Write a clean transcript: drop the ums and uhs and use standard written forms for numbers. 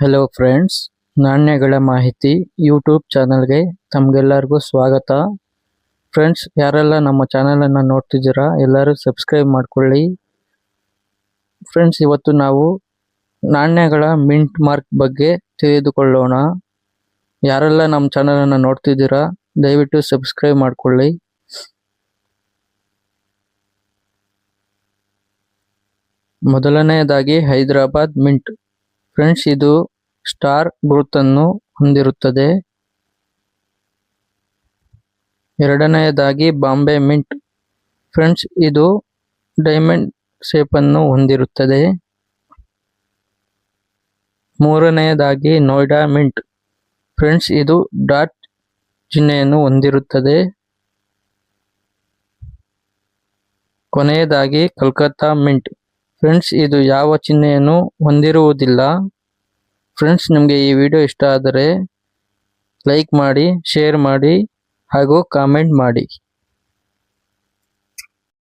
Hello friends, ನಾಣ್ಯಗಳ ಮಾಹಿತಿ YouTube ಚಾನಲ್ಗೆ ತಮಗೆಲ್ಲರಿಗೂ ಸ್ವಾಗತ. ಫ್ರೆಂಡ್ಸ್, ಯಾರೆಲ್ಲ ನಮ್ಮ ಚಾನಲನ್ನು ನೋಡ್ತಿದ್ದೀರಾ ಎಲ್ಲರೂ ಸಬ್ಸ್ಕ್ರೈಬ್ ಮಾಡ್ಕೊಳ್ಳಿ. ಫ್ರೆಂಡ್ಸ್, ಇವತ್ತು ನಾವು ನಾಣ್ಯಗಳ ಮಿಂಟ್ ಮಾರ್ಕ್ ಬಗ್ಗೆ ತಿಳಿದುಕೊಳ್ಳೋಣ. ಯಾರೆಲ್ಲ ನಮ್ಮ ಚಾನಲನ್ನು ನೋಡ್ತಿದ್ದೀರಾ ದಯವಿಟ್ಟು ಸಬ್ಸ್ಕ್ರೈಬ್ ಮಾಡ್ಕೊಳ್ಳಿ. ಮೊದಲನೆಯದಾಗಿ ಹೈದರಾಬಾದ್ ಮಿಂಟ್. ಫ್ರೆಂಡ್ಸ್, ಇದು ಸ್ಟಾರ್ ಗುರುತನ್ನು ಹೊಂದಿರುತ್ತದೆ. ಎರಡನೆಯದಾಗಿ ಬಾಂಬೆ ಮಿಂಟ್. ಫ್ರೆಂಡ್ಸ್, ಇದು ಡೈಮಂಡ್ ಶೇಪ್ ಅನ್ನು ಹೊಂದಿರುತ್ತದೆ. ಮೂರನೆಯದಾಗಿ ನೋಯ್ಡಾ ಮಿಂಟ್. ಫ್ರೆಂಡ್ಸ್, ಇದು ಡಾಟ್ ಚಿಹ್ನೆಯನ್ನು ಹೊಂದಿರುತ್ತದೆ. ಕೊನೆಯದಾಗಿ ಕಲ್ಕತ್ತಾ ಮಿಂಟ್. ಫ್ರೆಂಡ್ಸ್, ಇದು ಯಾವ ಚಿಹ್ನೆಯನ್ನು ಹೊಂದಿರುವುದಿಲ್ಲ. ಫ್ರೆಂಡ್ಸ್, ನಿಮಗೆ ಈ ವಿಡಿಯೋ ಇಷ್ಟ ಆದರೆ ಲೈಕ್ ಮಾಡಿ, ಶೇರ್ ಮಾಡಿ ಹಾಗೂ ಕಾಮೆಂಟ್ ಮಾಡಿ.